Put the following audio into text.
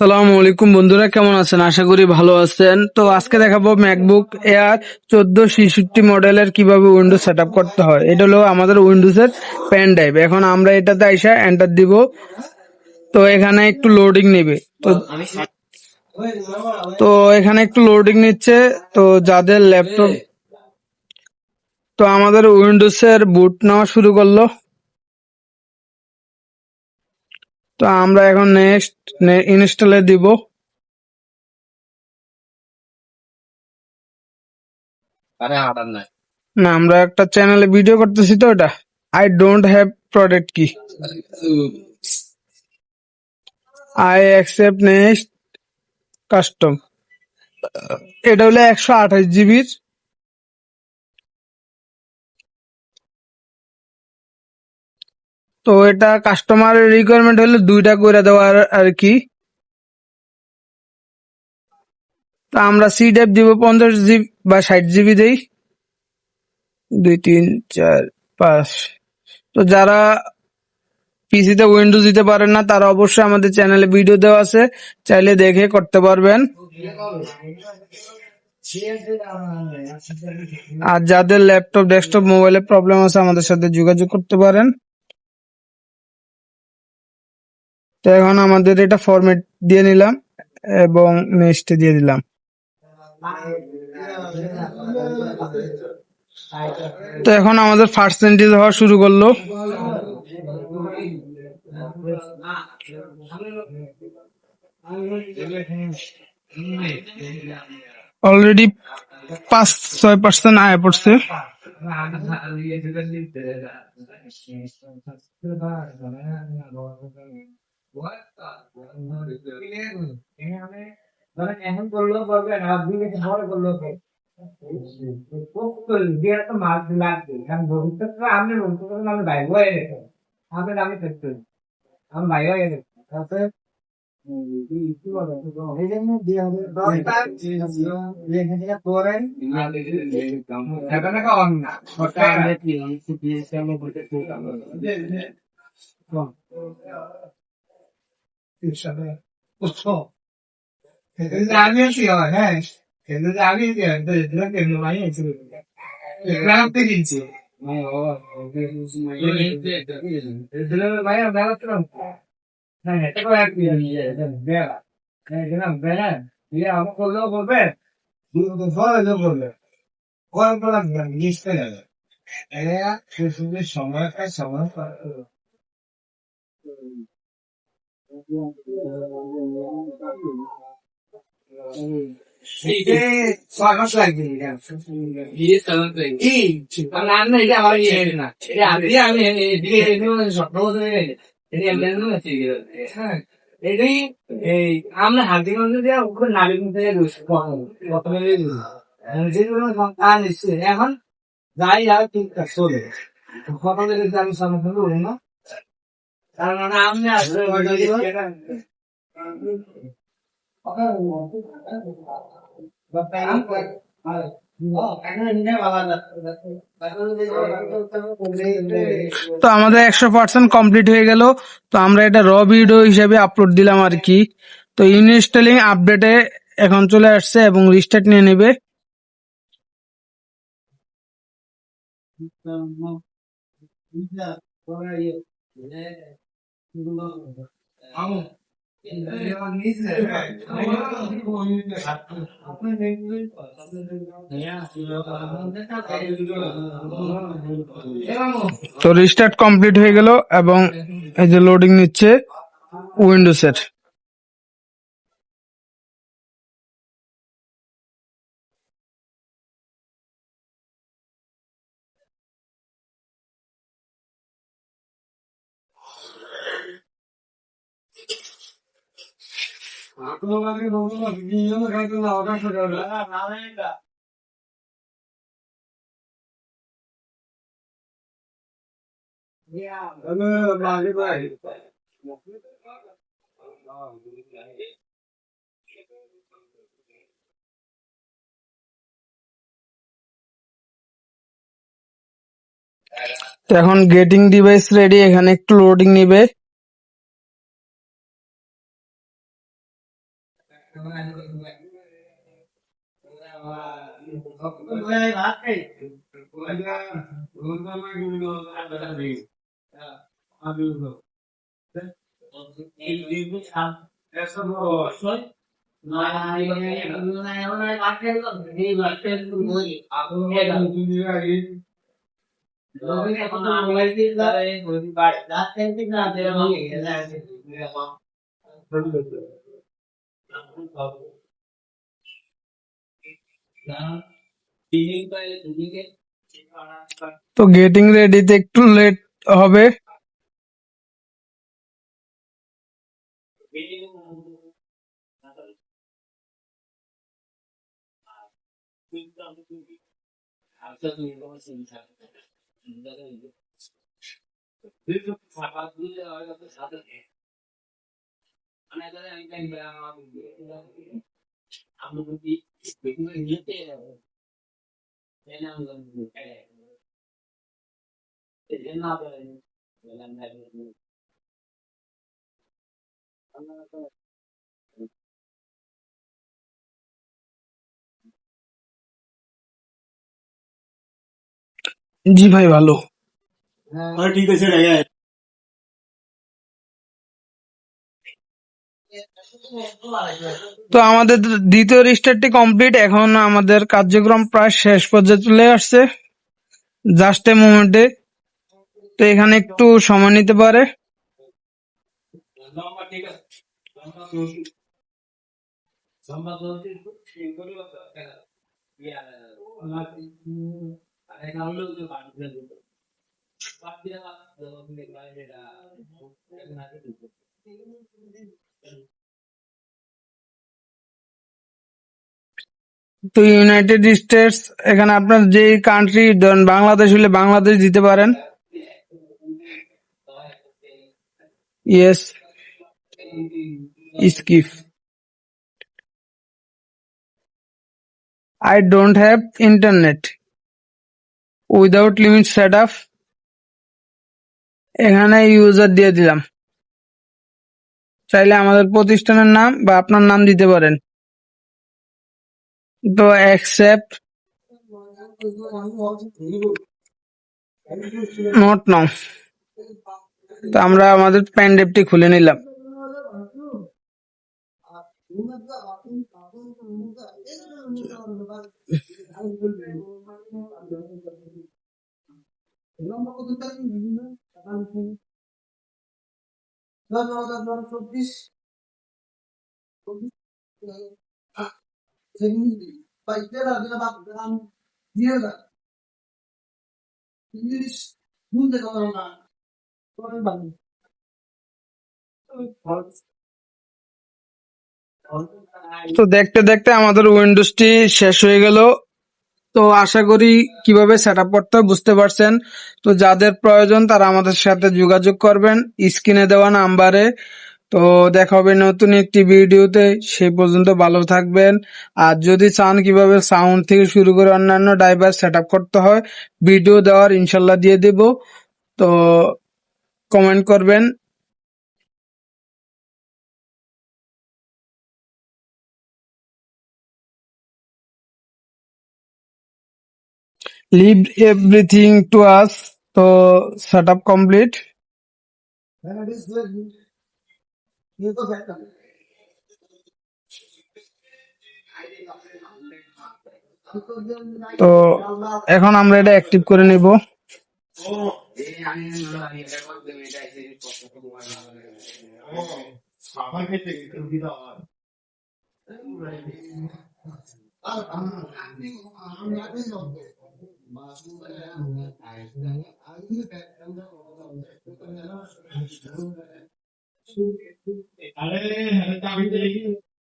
সালামু আলাইকুম বন্ধুরা, কেমন আছেন? আশা করি ভালো আছেন। তো আজকে দেখাবো ম্যাকবুক এয়ার 1466 মডেলের কিভাবে উইন্ডোজ সেট করতে হয়। এটা হলো আমাদের উইন্ডোজের পেন ড্রাইভ। এখন আমরা এটাতে আইসা এন্টার দিব। তো এখানে একটু লোডিং নেবে। তো এখানে একটু লোডিং নিচ্ছে। তো যাদের ল্যাপটপ, তো আমাদের উইন্ডোজের বুট নেওয়া শুরু করলো। তো আমরা এখন নেক্সট ইনস্টলে দিব। না, আমরা একটা চ্যানেলে ভিডিও করতেছি, তো এটা আই ডোন্ট হ্যাভ প্রোডাক্ট কি আই অ্যাকসেপ্ট নেক্সট কাস্টম। এটা হলো 128 জিবির। তো এটা কাস্টমার রিকোয়ারমেন্ট হলে 2টা করে দেওয়ার আর কি। তো আমরা সি ড্রাইভ দিব 50 জিবি বা 60 জিবি দেই। 2 3 4 5। তো যারা পিসিতে উইন্ডোজ দিতে পারেন না, তারা অবশ্যই আমাদের চ্যানেলে ভিডিও দেওয়া আছে, চাইলে দেখে করতে পারবেন। আর যাদের ল্যাপটপ, ডেস্কটপ, মোবাইলে প্রবলেম আছে, আমাদের সাথে যোগাযোগ করতে পারেন। তো এখন আমাদের এটা ফরম্যাট দিয়ে নিলাম এবং নেক্সট দিয়ে দিলাম। তো এখন আমাদের পার্সেন্টেজ হওয়া শুরু করলো। অলরেডি 5-6% আয় পড়ছে। এখন করলেও পারবে না, 2 দিন পরে করলেও পারবে। দিয়ে একটা মাছ লাগবে, কারণ ভবিষ্যতে আপনি ভবিষ্যতে আমি ভাই হয়ে গেছে, আমি দেখতে আমি ভাই হয়ে গেছে। এই জন্য দিয়ে হবে করেন আমি আছি, হ্যাঁ, আমি গ্রামতে কিনছি ভাইয়া বেড়াচ্ছিলাম। হ্যাঁ, এটা করে এক বেড়া বেড়া দিয়ে আমার করলেও বলবে, বলবে কয়েক বেলা লিস্টে যাবে। এরা সুযোগ সময় পায়, সময় পায়। ছয় মাস লাগবে রান্না, এটা আমার ইয়ে না, আমি স্বপ্ন হ্যাঁ, এটাই এই আমরা হাতি গন্ধ দেওয়া নারী মধ্যে প্রথমে এখন যাই আর ঠিকঠাক চলে কথা আমি সম্মুখীন করি না, কারণ আমি আসলে তো আমাদের 100% কমপ্লিট হয়ে গেল। তো আমরা এটা র ভিডিও হিসেবে আপলোড দিলাম আর কি। তো ইনস্টলিং আপডেটে এখন চলে আসছে এবং রিস্টার্ট নিয়ে নেবে। তো রিস্টার্ট কমপ্লিট হয়ে গেল এবং এই যে লোডিং নিচ্ছে উইন্ডোজের। তো এখন গেটিং ডিভাইস রেডি, এখানে একটু লোডিং নিবে। তো গেটিং রেডিতে একটু লেট হবে। জি ভাই, ভালো। তো আমাদের দ্বিতীয় রিস্টার্টটি কমপ্লিট। এখন আমাদের কার্যক্রম প্রায় শেষ পর্যায়ে চলে আসছে, জাস্ট এ মোমেন্টে। তো এখানে একটু সময় নিতে পারে। তো ইউনাইটেড স্টেটস, এখানে আপনার যে কান্ট্রি, ধরেন বাংলাদেশ হলে বাংলাদেশ দিতে পারেন। Yes, skip. I don't have internet without limit set up. এখানে ইউজার দিয়ে দিলাম। চাইলে আমাদের প্রতিষ্ঠানের নাম বা আপনার নাম দিতে পারেন। তো অ্যাকসেপ্ট, নট নাও। তো আমরা আমাদের প্যান ড্রাইভটি খুলে নিলাম। তো দেখতে দেখতে আমাদের উইন্ডোজটি শেষ হয়ে গেল। তো আশা করি কিভাবে সেট আপ করতে হয় বুঝতে পারছেন। তো যাদের প্রয়োজন তারা আমাদের সাথে যোগাযোগ করবেন স্ক্রিনে দেওয়া নাম্বারে। তো দেখা হবে নতুন একটি ভিডিওতে। সেই পর্যন্ত ভালো থাকবেন। আর যদি চান কিভাবে সাউন্ড থেকে শুরু করে অন্যান্য ড্রাইভার সেট আপ করতে হয়, ভিডিও দেওয়ার ইনশাল্লাহ দিয়ে দেব। তো কমেন্ট করবেন। Leave everything to us. তো সেট আপ কমপ্লিট। তো এখন আমরা এটা অ্যাক্টিভ করে নিব।